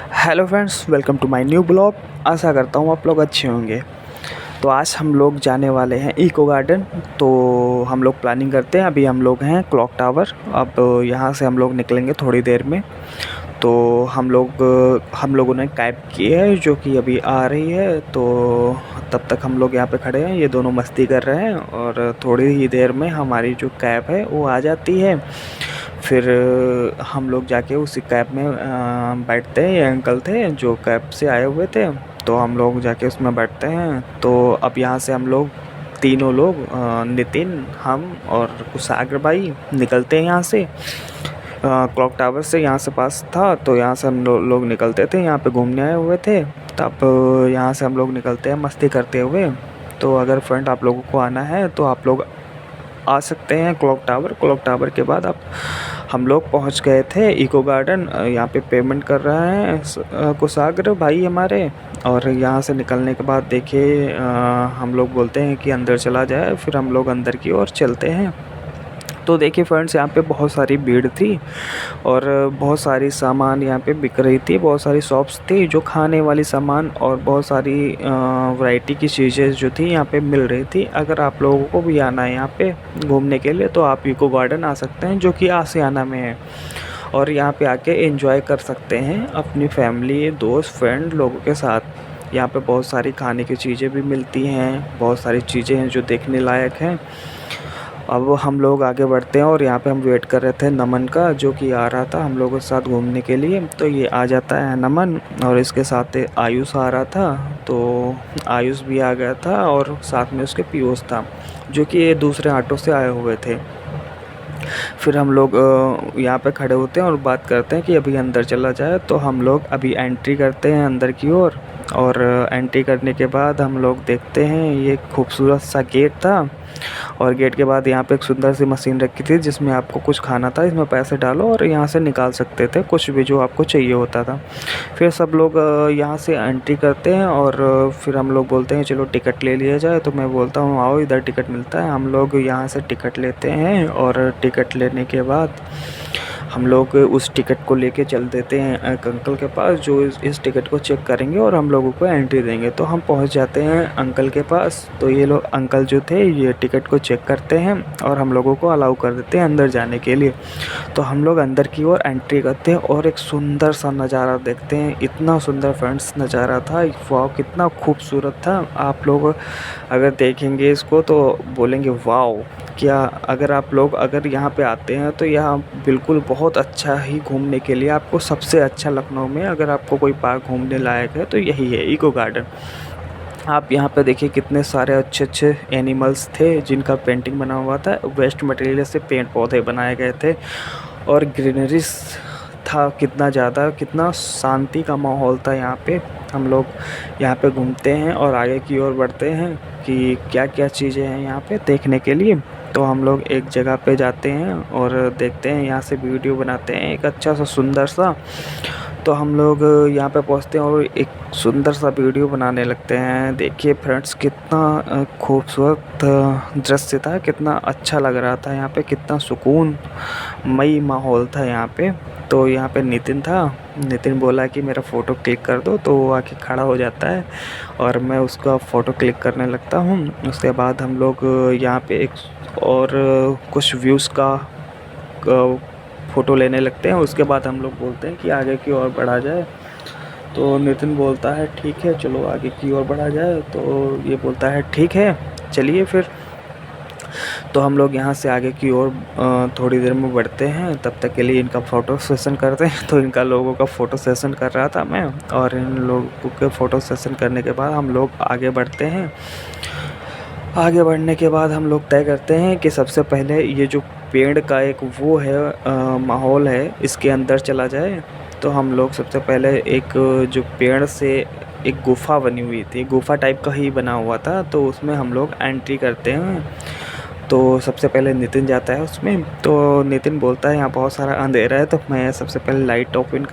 Hello friends, welcome to my new blog. आशा करता हूँ आप लोग अच्छे होंगे। तो आज हम लोग जाने वाले हैं इको गार्डन। तो हम लोग प्लानिंग करते हैं, अभी हम लोग हैं क्लॉक टावर। अब यहाँ से हम लोग निकलेंगे थोड़ी देर में। तो हम लोगों ने कैब की है जो कि अभी आ रही है। तो तब तक हम लोग यहाँ पे खड़े हैं, ये दोनों मस्ती कर रहे हैं और थोड़ी ही देर में हमारी जो कैब है वो आ जाती है। फिर हम लोग जाके उसी कैब में बैठते हैं। ये अंकल थे जो कैब से आए हुए थे, तो हम लोग जाके उसमें बैठते हैं। तो अब यहाँ से हम लोग तीनों लोग नितिन, हम और कुशाग्र भाई निकलते हैं यहाँ से। क्लॉक टावर से यहाँ से पास था, तो यहाँ से हम लोग निकलते थे। यहाँ पे घूमने आए हुए थे, तब यहाँ से हम लोग निकलते हैं मस्ती करते हुए। तो अगर फ्रेंड आप लोगों को आना है तो आप लोग आ सकते हैं क्लॉक टावर। क्लॉक टावर के बाद आप हम लोग पहुंच गए थे इको गार्डन। यहाँ पे पेमेंट कर रहे हैं कुशाग्र भाई हमारे। और यहाँ से निकलने के बाद देखिए हम लोग बोलते हैं कि अंदर चला जाए, फिर हम लोग अंदर की ओर चलते हैं। तो देखिए फ्रेंड्स, यहाँ पे बहुत सारी भीड़ थी और बहुत सारी सामान यहाँ पे बिक रही थी। बहुत सारी शॉप्स थी जो खाने वाली सामान और बहुत सारी वैरायटी की चीज़ें जो थी यहाँ पे मिल रही थी। अगर आप लोगों को भी आना है यहाँ पे घूमने के लिए तो आप इको गार्डन आ सकते हैं, जो कि आसियाना में है। और यहाँ पे आके एंजॉय कर सकते हैं अपनी फैमिली, दोस्त, फ्रेंड लोगों के साथ। यहाँ पे बहुत सारी खाने की चीज़ें भी मिलती हैं, बहुत सारी चीज़ें हैं जो देखने लायक हैं। अब हम लोग आगे बढ़ते हैं और यहाँ पे हम वेट कर रहे थे नमन का, जो कि आ रहा था हम लोगों के साथ घूमने के लिए। तो ये आ जाता है नमन और इसके साथ आयुष आ रहा था। तो आयुष भी आ गया था और साथ में उसके पीयूष था, जो कि ये दूसरे ऑटो से आए हुए थे। फिर हम लोग यहाँ पे खड़े होते हैं और बात करते हैं कि अभी अंदर चला जाए। तो हम लोग अभी एंट्री करते हैं अंदर की ओर। और एंट्री करने के बाद हम लोग देखते हैं ये खूबसूरत सा गेट था। और गेट के बाद यहाँ पे एक सुंदर सी मशीन रखी थी जिसमें आपको कुछ खाना था, इसमें पैसे डालो और यहाँ से निकाल सकते थे कुछ भी जो आपको चाहिए होता था। फिर सब लोग यहाँ से एंट्री करते हैं और फिर हम लोग बोलते हैं चलो टिकट ले लिया जाए। तो मैं बोलता हूँ आओ, इधर टिकट मिलता है। हम लोग यहाँ से टिकट लेते हैं और टिकट लेने के बाद हम लोग उस टिकट को लेके चल देते हैं एक अंकल के पास, जो इस टिकट को चेक करेंगे और हम लोगों को एंट्री देंगे। तो हम पहुंच जाते हैं अंकल के पास। तो ये लोग अंकल जो थे ये टिकट को चेक करते हैं और हम लोगों को अलाउ कर देते हैं अंदर जाने के लिए। तो हम लोग अंदर की ओर एंट्री करते हैं और एक सुंदर सा नज़ारा देखते हैं। इतना सुंदर फ्रेंड्स नज़ारा था, वाह कितना खूबसूरत था। आप लोग अगर देखेंगे इसको तो बोलेंगे वाओ क्या। अगर आप लोग अगर यहाँ पे आते हैं तो यहाँ बिल्कुल बहुत अच्छा ही घूमने के लिए आपको सबसे अच्छा लखनऊ में अगर आपको कोई पार्क घूमने लायक है तो यही है इको गार्डन। आप यहाँ पे देखिए कितने सारे अच्छे अच्छे एनिमल्स थे जिनका पेंटिंग बना हुआ था। वेस्ट मटेरियल से पेड़ पौधे बनाए गए थे और ग्रीनरीज था कितना ज़्यादा, कितना शांति का माहौल था यहाँ पे। हम लोग यहाँ पे घूमते हैं और आगे की ओर बढ़ते हैं कि क्या क्या चीज़ें हैं यहाँ पे देखने के लिए। तो हम लोग एक जगह पे जाते हैं और देखते हैं, यहाँ से वीडियो बनाते हैं एक अच्छा सा सुंदर सा। तो हम लोग यहाँ पे पहुँचते हैं और एक सुंदर सा वीडियो बनाने लगते हैं। देखिए फ्रेंड्स कितना खूबसूरत दृश्य था, कितना अच्छा लग रहा था यहाँ पे, कितना सुकून मई माहौल था यहाँ पे। तो यहाँ पे नितिन था, नितिन बोला कि मेरा फ़ोटो क्लिक कर दो। तो वो आके खड़ा हो जाता है और मैं उसका फ़ोटो क्लिक करने लगता हूँ। उसके बाद हम लोग यहाँ पे एक और कुछ व्यूज़ का फ़ोटो लेने लगते हैं। उसके बाद हम लोग बोलते हैं कि आगे की ओर बढ़ा जाए। तो नितिन बोलता है ठीक है चलो आगे की ओर बढ़ा जाए। तो ये बोलता है ठीक है चलिए फिर। तो हम लोग यहाँ से आगे की ओर थोड़ी देर में बढ़ते हैं। तब तक के लिए इनका फ़ोटो सेशन करते हैं। तो इनका लोगों का फ़ोटो सेशन कर रहा था मैं, और इन लोगों के फ़ोटो सेशन करने के बाद हम लोग आगे बढ़ते हैं। आगे बढ़ने के बाद हम लोग तय करते हैं कि सबसे पहले ये जो पेड़ का एक वो है माहौल है, इसके अंदर चला जाए। तो हम लोग सबसे पहले एक जो पेड़ से एक गुफ़ा बनी हुई थी, गुफ़ा टाइप का ही बना हुआ था, तो उसमें हम लोग एंट्री करते हैं। तो सबसे पहले नितिन जाता है उसमें, तो नितिन बोलता है यहाँ बहुत सारा अंधेरा है, तो मैं सबसे पहले लाइट ऑन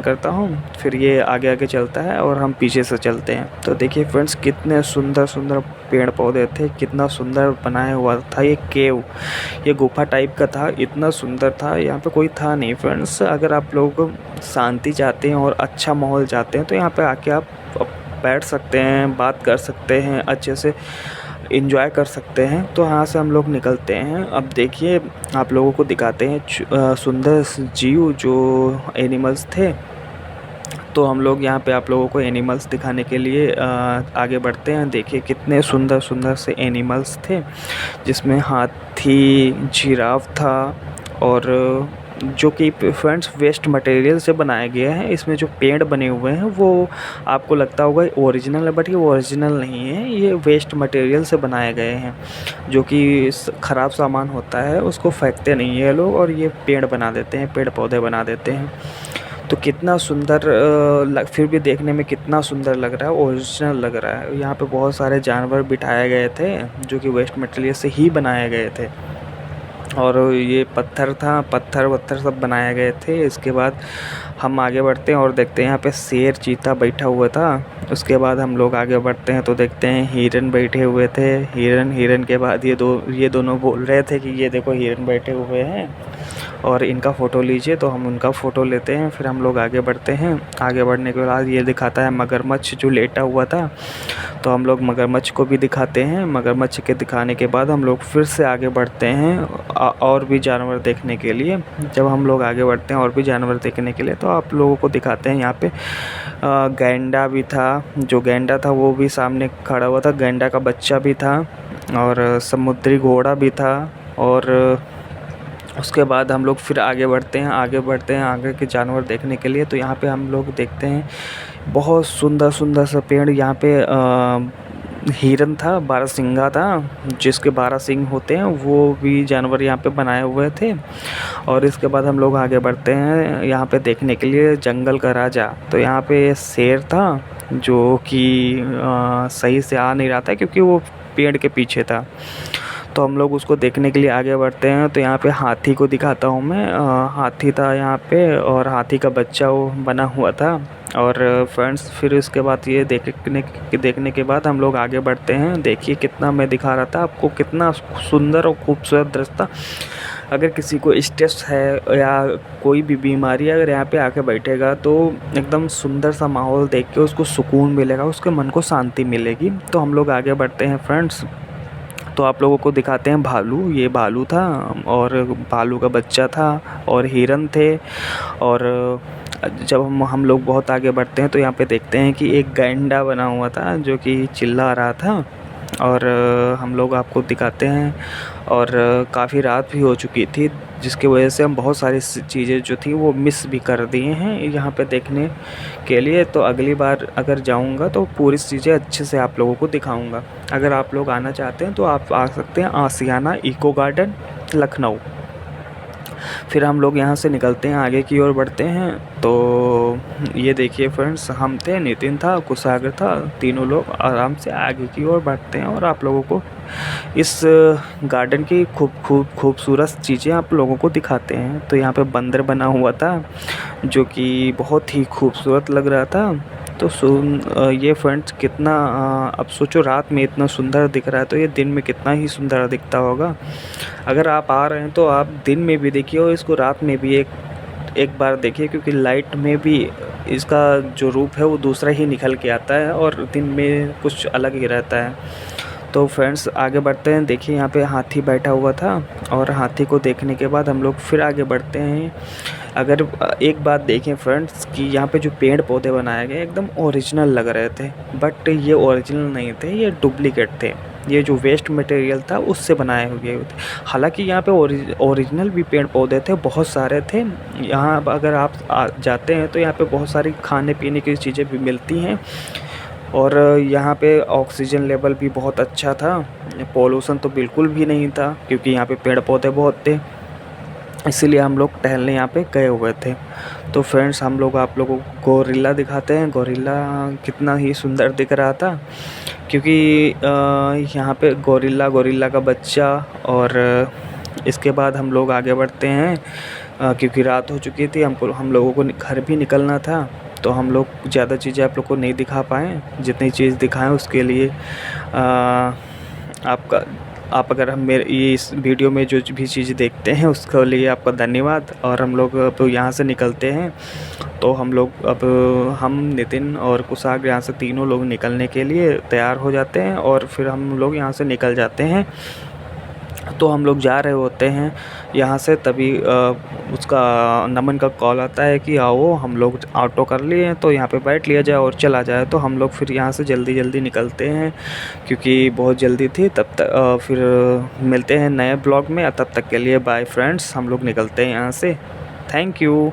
करता हूँ, फिर ये आगे आगे चलता है और हम पीछे से चलते हैं। तो देखिए फ्रेंड्स, कितने सुंदर सुंदर पेड़ पौधे थे, कितना सुंदर बनाया हुआ था ये केव, ये गुफा टाइप का था, इतना सुंदर था। यहाँ पे कोई था नहीं फ्रेंड्स। अगर आप लोग शांति चाहते हैं और अच्छा माहौल चाहते हैं तो यहाँ पे आके आप बैठ सकते हैं, बात कर सकते हैं, अच्छे से एंजॉय कर सकते हैं। तो यहाँ से हम लोग निकलते हैं। अब देखिए, आप लोगों को दिखाते हैं सुंदर जीव जो एनिमल्स थे। तो हम लोग यहाँ पे आप लोगों को एनिमल्स दिखाने के लिए आगे बढ़ते हैं। देखिए कितने सुंदर सुंदर से एनिमल्स थे, जिसमें हाथी, जिराफ था, और जो कि फ्रेंड्स वेस्ट मटेरियल से बनाया गया है। इसमें जो पेड़ बने हुए हैं वो आपको लगता होगा ओरिजिनल है, बट ये ओरिजिनल नहीं है, ये वेस्ट मटेरियल से बनाए गए हैं। जो कि ख़राब सामान होता है उसको फेंकते नहीं है लोग, और ये पेड़ बना देते हैं, पेड़ पौधे बना देते हैं। तो कितना सुंदर फिर भी देखने में कितना सुंदर लग रहा है, ओरिजिनल लग रहा है। यहाँ पे बहुत सारे जानवर बिठाए गए थे जो कि वेस्ट मटेरियल से ही बनाए गए थे, और ये पत्थर था, पत्थर वत्थर सब बनाए गए थे। इसके बाद हम आगे बढ़ते हैं और देखते हैं यहाँ पे शेर चीता बैठा हुआ था। उसके बाद हम लोग आगे बढ़ते हैं तो देखते हैं हिरन बैठे हुए थे। हिरन के बाद ये दोनों बोल रहे थे कि ये देखो हिरन बैठे हुए हैं और इनका फ़ोटो लीजिए। तो हम उनका फ़ोटो लेते हैं, फिर हम लोग आगे बढ़ते हैं। आगे बढ़ने के बाद ये दिखाता है मगरमच्छ जो लेटा हुआ था, तो हम लोग मगरमच्छ को भी दिखाते हैं। मगरमच्छ के दिखाने के बाद हम लोग फिर से आगे बढ़ते हैं और भी जानवर देखने के लिए। जब हम लोग आगे बढ़ते हैं और भी जानवर देखने के लिए, तो आप लोगों को दिखाते हैं यहाँ पे गैंडा भी था। जो गैंडा था वो भी सामने खड़ा हुआ था, गैंडा का बच्चा भी था, और समुद्री घोड़ा भी था। और उसके बाद हम लोग फिर आगे बढ़ते हैं आगे के जानवर देखने के लिए। तो यहाँ पे हम लोग देखते हैं बहुत सुंदर सुंदर सा पेड़। यहाँ पे हिरन था, बारहसिंगा था, जिसके 12 सिंग होते हैं, वो भी जानवर यहाँ पे बनाए हुए थे। और इसके बाद हम लोग आगे बढ़ते हैं यहाँ पे देखने के लिए जंगल का राजा। तो यहाँ पे शेर था जो कि सही से आ नहीं रहा था क्योंकि वो पेड़ के पीछे था। तो हम लोग उसको देखने के लिए आगे बढ़ते हैं। तो यहाँ पे हाथी को दिखाता हूँ मैं। हाथी था यहाँ पे, और हाथी का बच्चा वो बना हुआ था। और फ्रेंड्स, फिर उसके बाद ये देखने के बाद हम लोग आगे बढ़ते हैं। देखिए कितना मैं दिखा रहा था आपको, कितना सुंदर और खूबसूरत दृश्य था। अगर किसी को स्ट्रेस है या कोई भी बीमारी अगर यहाँ पे आके बैठेगा तो एकदम सुंदर सा माहौल देख के उसको सुकून मिलेगा, उसके मन को शांति मिलेगी। तो हम लोग आगे बढ़ते हैं फ्रेंड्स। तो आप लोगों को दिखाते हैं भालू। ये भालू था, और भालू का बच्चा था, और हिरन थे। और जब हम लोग बहुत आगे बढ़ते हैं तो यहाँ पे देखते हैं कि एक गैंडा बना हुआ था जो कि चिल्ला रहा था। और हम लोग आपको दिखाते हैं। और काफ़ी रात भी हो चुकी थी, जिसकी वजह से हम बहुत सारी चीज़ें जो थी वो मिस भी कर दिए हैं यहाँ पे देखने के लिए। तो अगली बार अगर जाऊँगा तो पूरी चीज़ें अच्छे से आप लोगों को दिखाऊँगा। अगर आप लोग आना चाहते हैं तो आप आ सकते हैं आशियाना इको गार्डन, लखनऊ। फिर हम लोग यहाँ से निकलते हैं, आगे की ओर बढ़ते हैं। तो ये देखिए फ्रेंड्स, हम थे, नितिन था, कुशागर था, तीनों लोग आराम से आगे की ओर बढ़ते हैं और आप लोगों को इस गार्डन की खूबसूरत चीज़ें आप लोगों को दिखाते हैं। तो यहाँ पे बंदर बना हुआ था जो कि बहुत ही खूबसूरत लग रहा था। तो ये फ्रेंड्स कितना अब सोचो, रात में इतना सुंदर दिख रहा है तो ये दिन में कितना ही सुंदर दिखता होगा। अगर आप आ रहे हैं तो आप दिन में भी देखिए और इसको रात में भी एक बार देखिए, क्योंकि लाइट में भी इसका जो रूप है वो दूसरा ही निकल के आता है और दिन में कुछ अलग ही रहता है। तो फ्रेंड्स आगे बढ़ते हैं। देखिए यहाँ पे हाथी बैठा हुआ था, और हाथी को देखने के बाद हम लोग फिर आगे बढ़ते हैं। अगर एक बात देखें फ्रेंड्स कि यहाँ पे जो पेड़ पौधे बनाए गए एकदम ओरिजिनल लग रहे थे, बट ये ओरिजिनल नहीं थे, ये डुप्लीकेट थे। ये जो वेस्ट मटेरियल था उससे बनाए हुए थे। हालांकि यहाँ पे ओरिजिनल भी पेड़ पौधे थे, बहुत सारे थे। यहाँ अगर आप जाते हैं तो यहाँ पे बहुत सारी खाने पीने की चीज़ें भी मिलती हैं। और यहाँ पे ऑक्सीजन लेवल भी बहुत अच्छा था, पोल्यूशन तो बिल्कुल भी नहीं था क्योंकि यहाँ पे पेड़ पौधे बहुत थे, इसीलिए हम लोग टहलने यहाँ पे गए हुए थे। तो फ्रेंड्स हम लोग आप लोगों को गोरिल्ला दिखाते हैं। गोरिल्ला कितना ही सुंदर दिख रहा था, क्योंकि यहाँ पे गोरिल्ला का बच्चा। और इसके बाद हम लोग आगे बढ़ते हैं, क्योंकि रात हो चुकी थी, हम लोगों को घर भी निकलना था। तो हम लोग ज़्यादा चीज़ें आप लोग को नहीं दिखा पाएँ। जितनी चीज़ दिखाएँ उसके लिए आप अगर हम मेरे ये इस वीडियो में जो भी चीज़ देखते हैं उसके लिए आपका धन्यवाद। और हम लोग अब यहाँ से निकलते हैं। तो हम नितिन और कुशाग यहाँ से तीनों लोग निकलने के लिए तैयार हो जाते हैं और फिर हम लोग यहाँ से निकल जाते हैं। तो हम लोग जा रहे होते हैं यहाँ से, तभी उसका नमन का कॉल आता है कि आओ, हम लोग ऑटो कर लिए हैं तो यहाँ पे बैठ लिया जाए और चला जाए। तो हम लोग फिर यहाँ से जल्दी जल्दी निकलते हैं, क्योंकि बहुत जल्दी थी। तब तक फिर मिलते हैं नए ब्लॉग में। तब तक के लिए बाय फ्रेंड्स, हम लोग निकलते हैं यहाँ से। Thank you.